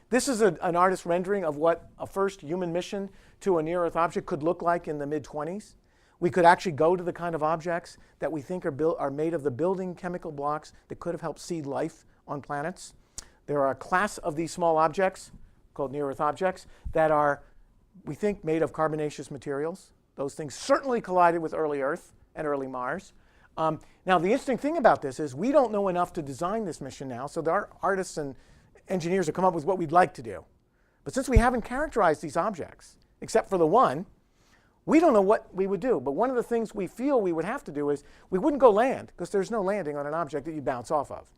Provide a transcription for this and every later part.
This is an artist's rendering of what a first human mission to a near-Earth object could look like in the mid-20s. We could actually go to the kind of objects that we think are made of the building chemical blocks that could have helped seed life on planets. There are a class of these small objects called near-Earth objects that are, we think, made of carbonaceous materials. Those things certainly collided with early Earth and early Mars. Now, the interesting thing about this is we don't know enough to design this mission now, so there are artists and engineers have come up with what we'd like to do. But since we haven't characterized these objects, except for the one, we don't know what we would do. But one of the things we feel we would have to do is we wouldn't go land, because there's no landing on an object that you bounce off of.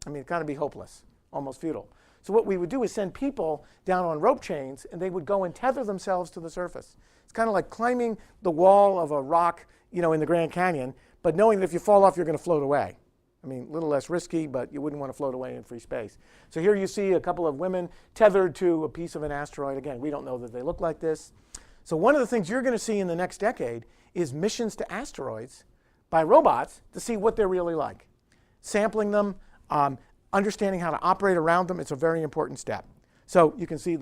I mean, it'd kind of be hopeless, almost futile. So what we would do is send people down on rope chains, and they would go and tether themselves to the surface. It's kind of like climbing the wall of a rock, in the Grand Canyon, but knowing that if you fall off, you're going to float away. I mean, a little less risky, but you wouldn't want to float away in free space. So here you see a couple of women tethered to a piece of an asteroid. Again, we don't know that they look like this. So one of the things you're going to see in the next decade is missions to asteroids by robots to see what they're really like. Sampling them, understanding how to operate around them, it's a very important step. So you can see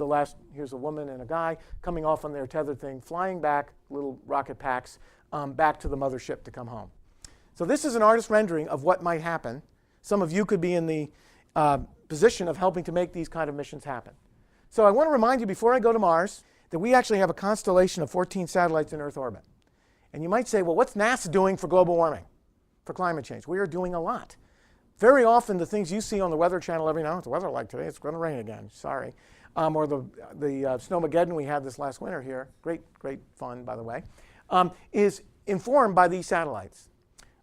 here's a woman and a guy coming off on their tethered thing, flying back, little rocket packs, back to the mothership to come home. So this is an artist rendering of what might happen. Some of you could be in the position of helping to make these kind of missions happen. So I want to remind you before I go to Mars that we actually have a constellation of 14 satellites in Earth orbit. And you might say, well, what's NASA doing for global warming, for climate change? We are doing a lot. Very often the things you see on the Weather Channel every now, what's the weather like today? It's going to rain again, sorry. Or the Snowmageddon we had this last winter here, great fun, by the way, is informed by these satellites.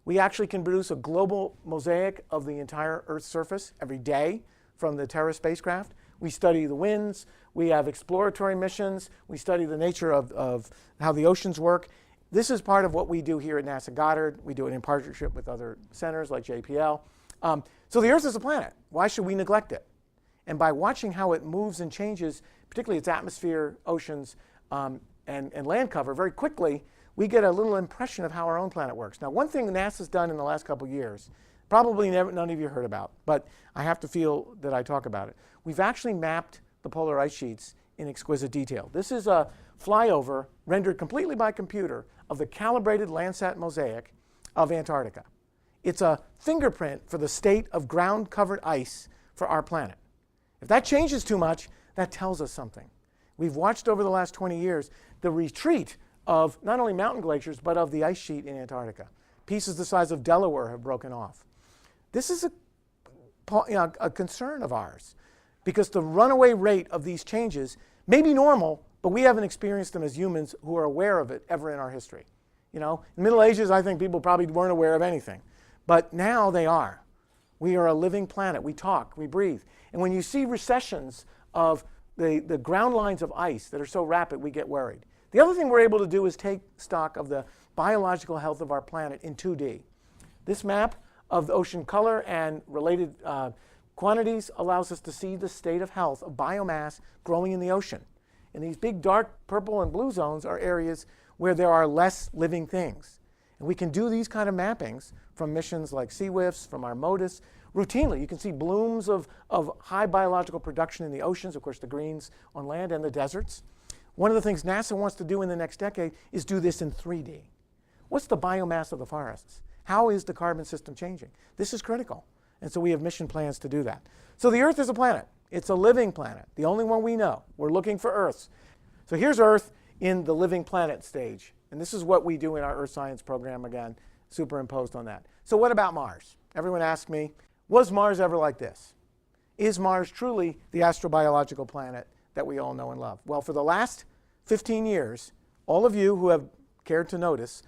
We actually can produce a global mosaic of the entire Earth's surface every day from the Terra spacecraft. We study the winds. We have exploratory missions. We study the nature of how the oceans work. This is part of what we do here at NASA Goddard. We do it in partnership with other centers like JPL. So the Earth is a planet. Why should we neglect it? And by watching how it moves and changes, particularly its atmosphere, oceans, and land cover, very quickly, we get a little impression of how our own planet works. Now, one thing NASA's done in the last couple of years, probably none of you heard about, but I have to feel that I talk about it. We've actually mapped the polar ice sheets in exquisite detail. This is a flyover rendered completely by computer of the calibrated Landsat mosaic of Antarctica. It's a fingerprint for the state of ground-covered ice for our planet. If that changes too much, that tells us something. We've watched over the last 20 years the retreat of not only mountain glaciers, but of the ice sheet in Antarctica. Pieces the size of Delaware have broken off. This is a concern of ours, because the runaway rate of these changes may be normal, but we haven't experienced them as humans who are aware of it ever in our history. In the Middle Ages, I think people probably weren't aware of anything. But now they are. We are a living planet. We talk, we breathe. And when you see recessions of the ground lines of ice that are so rapid, we get worried. The other thing we're able to do is take stock of the biological health of our planet in 2D. This map of the ocean color and related quantities allows us to see the state of health of biomass growing in the ocean. And these big dark purple and blue zones are areas where there are less living things. And we can do these kind of mappings from missions like CWIFS, from our MODIS, routinely. You can see blooms of high biological production in the oceans, of course the greens on land, and the deserts. One of the things NASA wants to do in the next decade is do this in 3D. What's the biomass of the forests? How is the carbon system changing? This is critical. And so we have mission plans to do that. So the Earth is a planet. It's a living planet, the only one we know. We're looking for Earths. So here's Earth in the living planet stage. And this is what we do in our Earth Science program, again, superimposed on that. So what about Mars? Everyone asks me, was Mars ever like this? Is Mars truly the astrobiological planet that we all know and love? Well, for the last 15 years, all of you who have cared to notice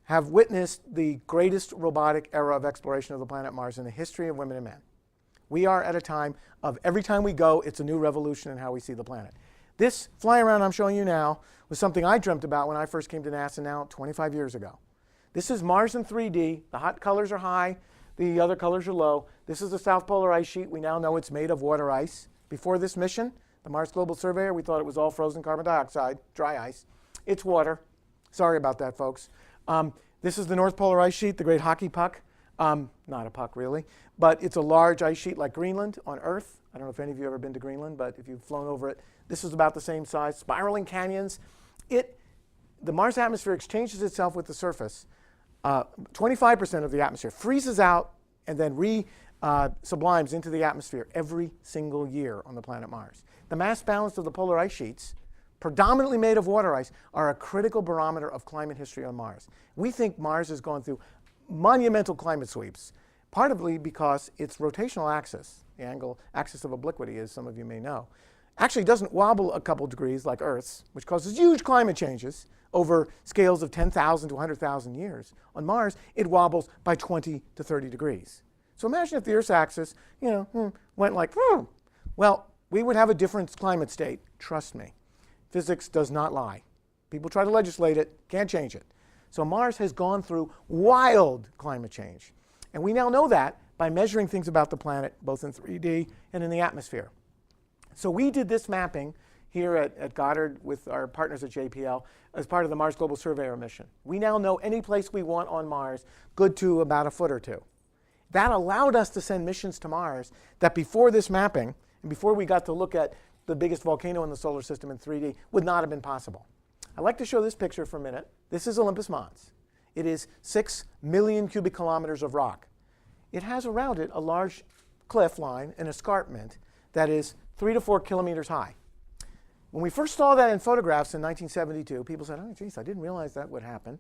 have witnessed the greatest robotic era of exploration of the planet Mars in the history of women and men. We are at a time of every time we go, it's a new revolution in how we see the planet. This flying around I'm showing you now was something I dreamt about when I first came to NASA now 25 years ago. This is Mars in 3D. The hot colors are high, the other colors are low. This is the South Polar Ice Sheet. We now know it's made of water ice. Before this mission, the Mars Global Surveyor, we thought it was all frozen carbon dioxide, dry ice. It's water. Sorry about that, folks. This is the North Polar Ice Sheet, the great hockey puck. Not a puck, really, but it's a large ice sheet like Greenland on Earth. I don't know if any of you have ever been to Greenland, but if you've flown over it, this is about the same size. Spiraling canyons. The Mars atmosphere exchanges itself with the surface. 25% of the atmosphere freezes out and then sublimes into the atmosphere every single year on the planet Mars. The mass balance of the polar ice sheets, predominantly made of water ice, are a critical barometer of climate history on Mars. We think Mars is going through monumental climate sweeps, partly because its rotational axis, the angle axis of obliquity, as some of you may know, actually doesn't wobble a couple degrees like Earth's, which causes huge climate changes over scales of 10,000 to 100,000 years. On Mars, it wobbles by 20 to 30 degrees. So imagine if the Earth's axis, went like, well, we would have a different climate state. Trust me. Physics does not lie. People try to legislate it, can't change it. So Mars has gone through wild climate change. And we now know that by measuring things about the planet, both in 3D and in the atmosphere. So we did this mapping here at Goddard with our partners at JPL as part of the Mars Global Surveyor mission. We now know any place we want on Mars, good to about a foot or two. That allowed us to send missions to Mars that before this mapping, and before we got to look at the biggest volcano in the solar system in 3D, would not have been possible. I'd like to show this picture for a minute. This is Olympus Mons. It is 6 million cubic kilometers of rock. It has around it a large cliff line, an escarpment, that is 3 to 4 kilometers high. When we first saw that in photographs in 1972, people said, oh, geez, I didn't realize that would happen.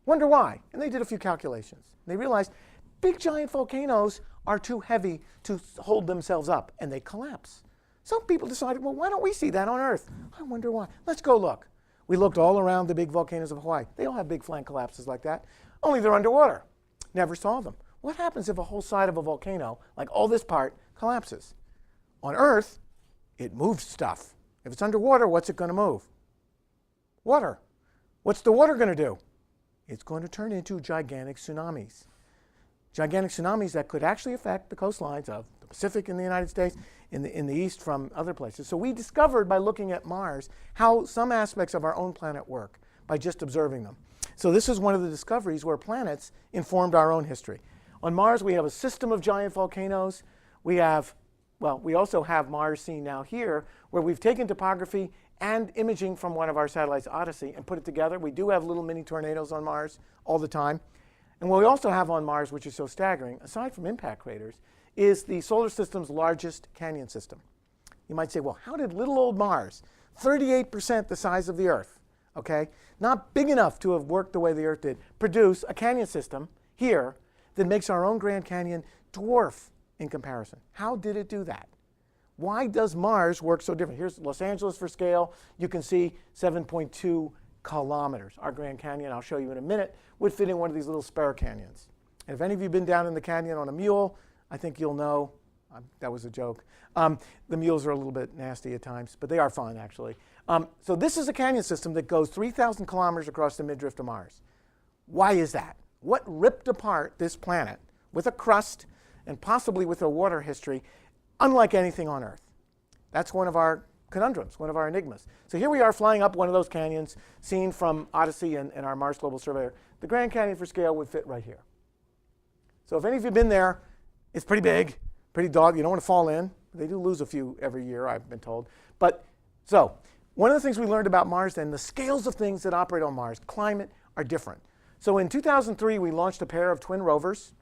Wonder why? And they did a few calculations. They realized big giant volcanoes are too heavy to hold themselves up, and they collapse. Some people decided, well, why don't we see that on Earth? I wonder why. Let's go look. We looked all around the big volcanoes of Hawaii. They all have big flank collapses like that, only they're underwater. Never saw them. What happens if a whole side of a volcano, like all this part, collapses? On Earth, it moves stuff. If it's underwater, what's it going to move? Water. What's the water going to do? It's going to turn into gigantic tsunamis. Gigantic tsunamis that could actually affect the coastlines of the Pacific in the United States, in the east from other places. So we discovered by looking at Mars how some aspects of our own planet work by just observing them. So this is one of the discoveries where planets informed our own history. On Mars, we have a system of giant volcanoes. We also have Mars seen now here, where we've taken topography and imaging from one of our satellites, Odyssey, and put it together. We do have little mini tornadoes on Mars all the time. And what we also have on Mars, which is so staggering, aside from impact craters, is the solar system's largest canyon system. You might say, well, how did little old Mars, 38% the size of the Earth, okay, not big enough to have worked the way the Earth did, produce a canyon system here that makes our own Grand Canyon dwarf in comparison? How did it do that? Why does Mars work so different? Here's Los Angeles for scale. You can see 7.2 kilometers. Our Grand Canyon, I'll show you in a minute, would fit in one of these little spare canyons. And if any of you have been down in the canyon on a mule, I think you'll know, that was a joke. The mules are a little bit nasty at times, but they are fun, actually. So this is a canyon system that goes 3,000 kilometers across the midriff of Mars. Why is that? What ripped apart this planet with a crust and possibly with a water history unlike anything on Earth? That's one of our conundrums, one of our enigmas. So here we are flying up one of those canyons seen from Odyssey and our Mars Global Surveyor. The Grand Canyon for scale would fit right here. So if any of you have been there, it's pretty big, pretty dog. You don't want to fall in. They do lose a few every year, I've been told. So one of the things we learned about Mars then, the scales of things that operate on Mars, climate, are different. So in 2003, we launched a pair of twin rovers.